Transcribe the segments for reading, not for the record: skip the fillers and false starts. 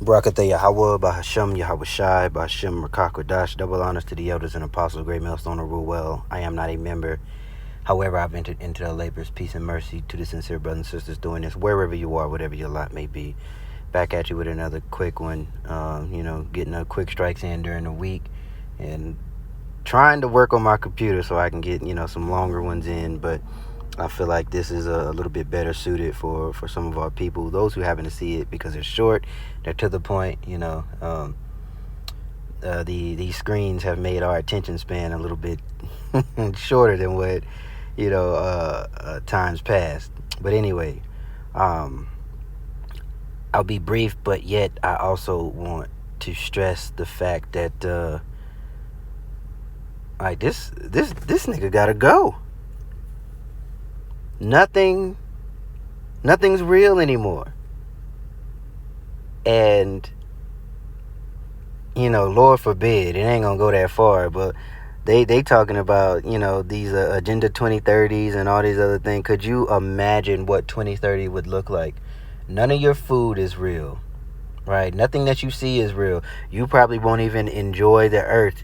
Barakatah Yahweh, Bahasham Yahweh Shai, Bahasham Rakakwadash, double honors to the elders and apostles, great millstone to rule well. I am not a member. However, I've entered into the labors, peace and mercy to the sincere brothers and sisters doing this, wherever you are, whatever your lot may be. Back at you with another quick one, getting a quick strikes in during the week and trying to work on my computer so I can get, some longer ones in, but I feel like this is a little bit better suited for some of our people, those who happen to see it, because it's short, they're to the point. These screens have made our attention span a little bit shorter than what times past. But anyway, I'll be brief, but yet I also want to stress the fact that this nigga gotta go. Nothing's real anymore. And Lord forbid, it ain't gonna go that far, but they talking about these Agenda 2030s and all these other things. Could you imagine what 2030 would look like? None of your food is real, right? Nothing that you see is real. You probably won't even enjoy the earth,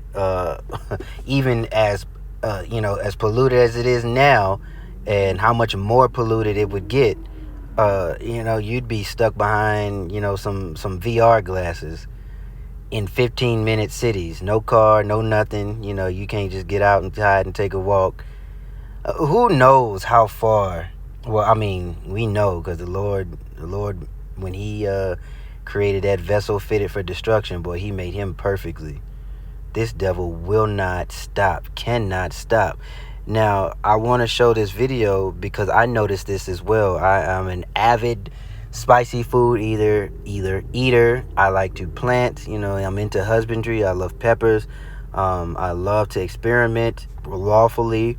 even as as polluted as it is now, and how much more polluted it would get. You'd be stuck behind some VR glasses in 15-minute cities. No car, no nothing. You can't just get out and hide and take a walk. Who knows how far? Well, I mean, we know, because the Lord, when he created that vessel fitted for destruction, boy, he made him perfectly. This devil will not stop, cannot stop. Now, I want to show this video because I noticed this as well. I'm an avid spicy food eater. I like to plant. I'm into husbandry. I love peppers. I love to experiment lawfully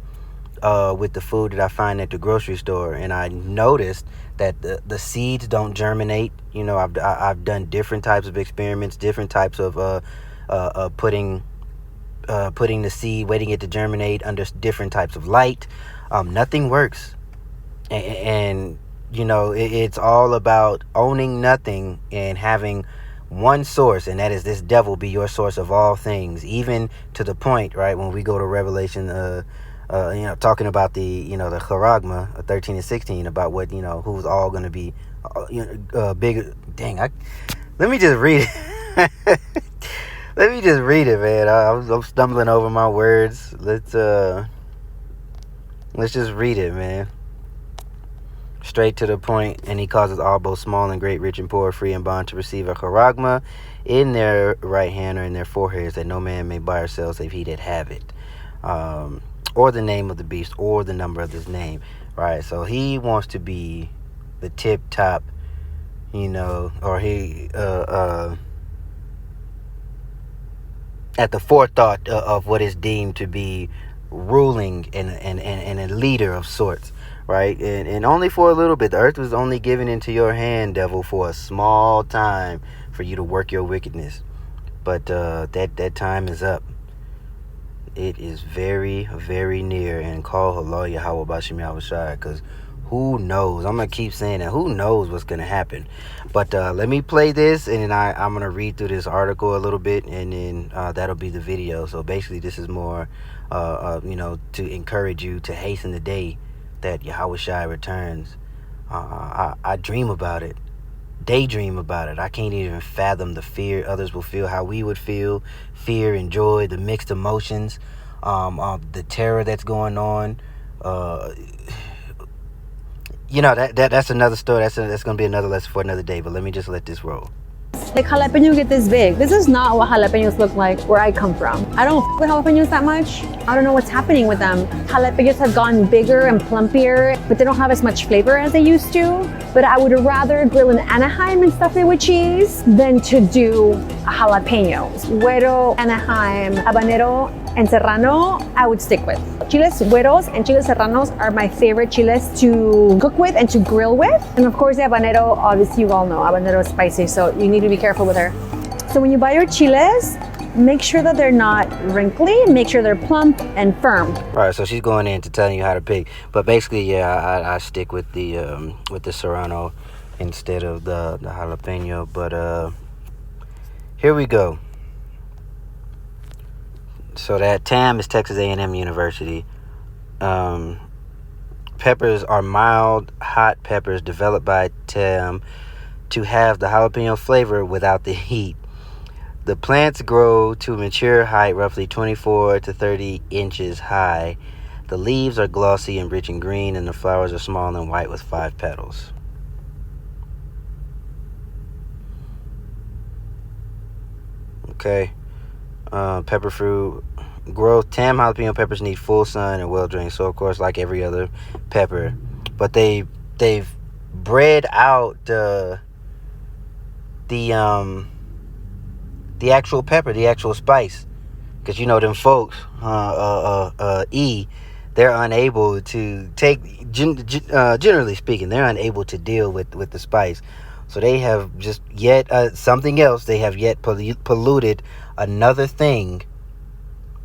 with the food that I find at the grocery store. And I noticed that the seeds don't germinate. I've done different types of experiments, different types of putting the seed, waiting it to germinate under different types of light. Nothing works. And it's all about owning nothing and having one source, and that is this devil be your source of all things, even to the point, right, when we go to Revelation, talking about the charagma 13 and 16, about what, who's all going to be bigger. Let me just read it. Let me just read it, man. I'm stumbling over my words. Let's just read it, man. Straight to the point. And he causes all, both small and great, rich and poor, free and bond, to receive a charagma in their right hand or in their foreheads, that no man may buy or sell save he that have it, or the name of the beast, or the number of his name. Right. So he wants to be the tip top, or he at the forethought of what is deemed to be ruling and a leader of sorts, right? And only for a little bit. The earth was only given into your hand, devil, for a small time for you to work your wickedness. But that time is up. It is very, very near. And call Allah Yahweh Bashim Yahweh Shai, because who knows? I'm going to keep saying that. Who knows what's going to happen? But let me play this, and then I'm going to read through this article a little bit, and then that'll be the video. So basically, this is more, to encourage you to hasten the day that Yahweh Shai returns. I dream about it, daydream about it. I can't even fathom the fear others will feel, how we would feel, fear and joy, the mixed emotions, the terror that's going on. That's another story. That's going to be another lesson for another day. But let me just let this roll. Like, jalapeno get this big. This is not what jalapenos look like where I come from. I don't f with jalapenos that much. I don't know what's happening with them. Jalapenos have gotten bigger and plumpier, but they don't have as much flavor as they used to. But I would rather grill an Anaheim and stuff it with cheese than to do a jalapeno. Güero, Anaheim, habanero, and serrano, I would stick with. Chiles güeros and chiles serranos are my favorite chiles to cook with and to grill with. And of course, the habanero, obviously you all know, habanero is spicy, so you need to be careful with her. So when you buy your chiles, make sure that they're not wrinkly, make sure they're plump and firm. All right, so she's going into telling you how to pick. But basically, yeah, I stick with the serrano instead of the jalapeno. But Here we go. So that TAM is Texas A&M University. Peppers are mild, hot peppers developed by TAM to have the jalapeno flavor without the heat. The plants grow to mature height roughly 24 to 30 inches high. The leaves are glossy and rich in green, and the flowers are small and white with 5 petals. Okay. Pepper fruit growth. TAM jalapeno peppers need full sun and well-drained soil, of course, like every other pepper. But they've bred out the actual pepper, the actual spice. Because, you know, them folks, they're unable to take, generally speaking, they're unable to deal with the spice. So they have just yet something else. They have yet polluted another thing.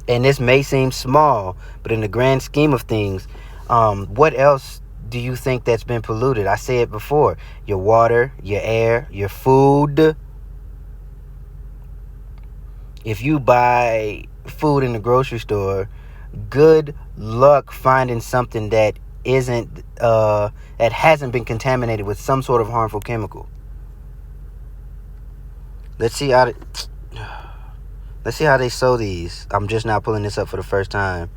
And this may seem small, but in the grand scheme of things, what else do you think that's been polluted? I said it before. Your water, your air, your food. If you buy food in the grocery store, good luck finding something that hasn't been contaminated with some sort of harmful chemical. Let's see how they sew these. I'm just now pulling this up for the first time.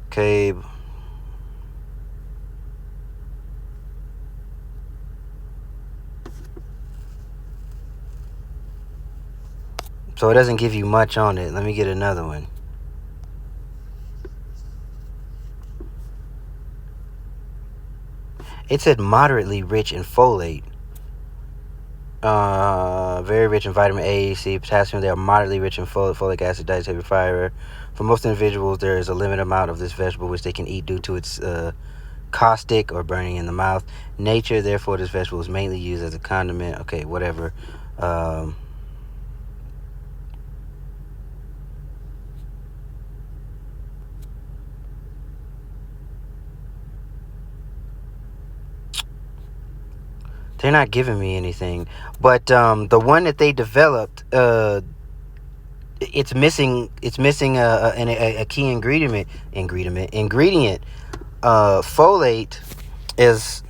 Okay. So it doesn't give you much on it. Let me get another one. It said moderately rich in folate. Very rich in vitamin A, C, potassium. They are moderately rich in folic acid, dietary fiber. For most individuals, there is a limited amount of this vegetable which they can eat due to its caustic or burning in the mouth nature. Therefore, this vegetable is mainly used as a condiment. Okay, whatever. They're not giving me anything, but the one that they developed, it's missing a key ingredient. Folate is.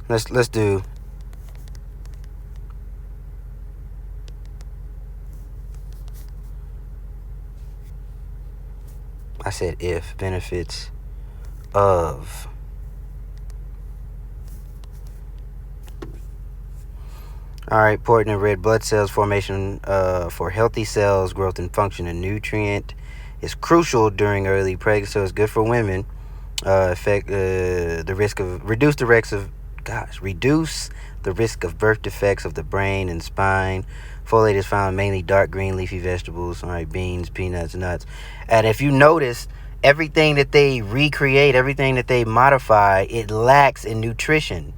Let's do. I said if benefits of. All right, important in red blood cells formation for healthy cells, growth and function. A nutrient is crucial during early pregnancy, so it's good for women. Reduce the risk of birth defects of the brain and spine. Folate is found in mainly dark green leafy vegetables. All right, beans, peanuts, nuts. And if you notice, everything that they recreate, everything that they modify, it lacks in nutrition.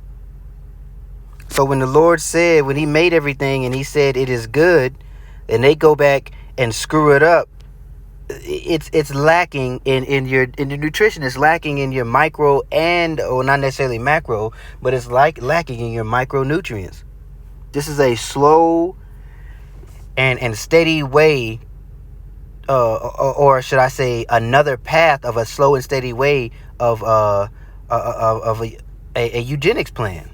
So when the Lord said, when he made everything and he said it is good, and they go back and screw it up, it's lacking in the nutrition. It's lacking in your micro or not necessarily macro, but it's lacking in your micronutrients. This is a slow and steady way, or should I say, another path of a slow and steady way of a eugenics plan.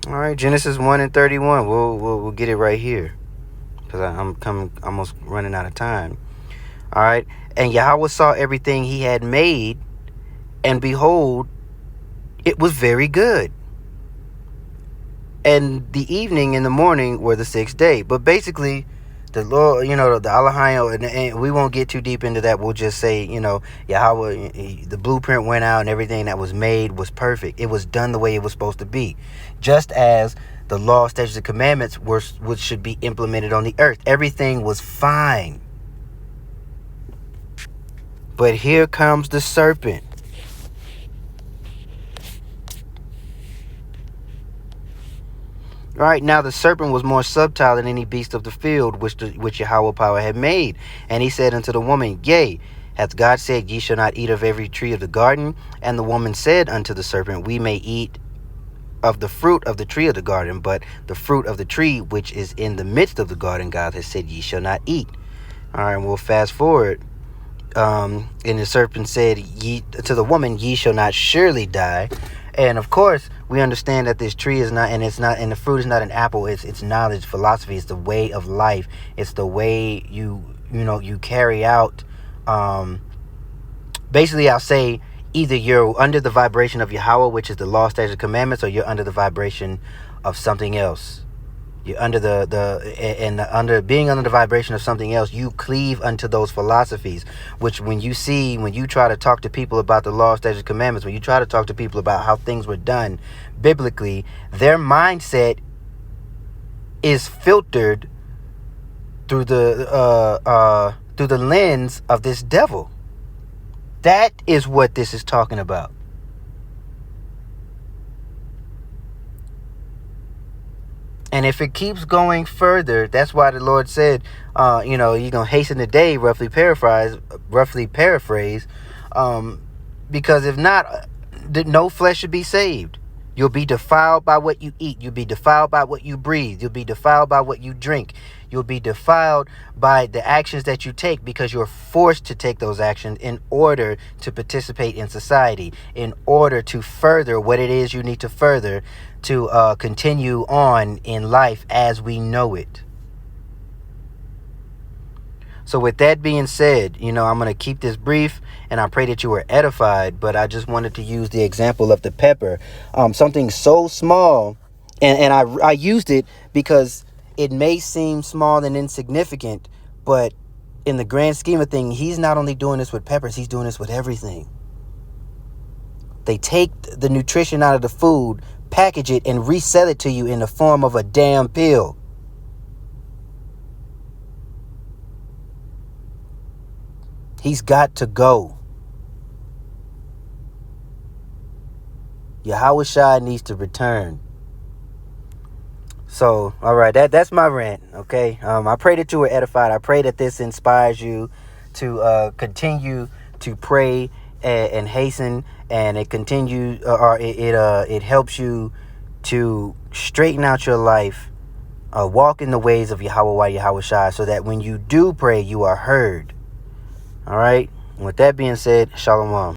All right, Genesis 1:31. We'll get it right here, because I'm almost running out of time. All right, and Yahweh saw everything he had made, and behold, it was very good. And the evening and the morning were the sixth day. But basically, the Lord, the Elohim, and we won't get too deep into that. We'll just say, Yahweh, the blueprint went out and everything that was made was perfect. It was done the way it was supposed to be. Just as the law, statutes, and commandments should be implemented on the earth. Everything was fine. But here comes the serpent. Right now, the serpent was more subtle than any beast of the field which Yahweh power had made. And he said unto the woman, Yea, hath God said, Ye shall not eat of every tree of the garden? And the woman said unto the serpent, We may eat of the fruit of the tree of the garden, but the fruit of the tree which is in the midst of the garden, God has said, Ye shall not eat. All right, and we'll fast forward. And the serpent said ye to the woman, Ye shall not surely die. And of course, we understand that this tree is not, and the fruit is not an apple. It's knowledge, philosophy. It's the way of life. It's the way you carry out. Basically, I'll say either you're under the vibration of Yahweh, which is the law, statutes, and commandments, or you're under the vibration of something else. You're under being under the vibration of something else, you cleave unto those philosophies, which when you try to talk to people about the law, statutes, commandments, when you try to talk to people about how things were done biblically, their mindset is filtered through the lens of this devil. That is what this is talking about. And if it keeps going further, that's why the Lord said, you're going to hasten the day, roughly paraphrase, because if not, no flesh should be saved. You'll be defiled by what you eat. You'll be defiled by what you breathe. You'll be defiled by what you drink. You'll be defiled by the actions that you take, because you're forced to take those actions in order to participate in society, in order to further what it is you need to further to continue on in life as we know it. So with that being said, I'm going to keep this brief, and I pray that you were edified, but I just wanted to use the example of the pepper, something so small, and I used it because it may seem small and insignificant, but in the grand scheme of things, he's not only doing this with peppers, he's doing this with everything. They take the nutrition out of the food, package it, and resell it to you in the form of a damn pill. He's got to go. Yahweh Shai needs to return. So, all right, that's my rant, okay? I pray that you were edified. I pray that this inspires you to continue to pray and hasten, and it continues, it helps you to straighten out your life, walk in the ways of Yahweh Shai, so that when you do pray, you are heard. All right. With that being said, Shalom.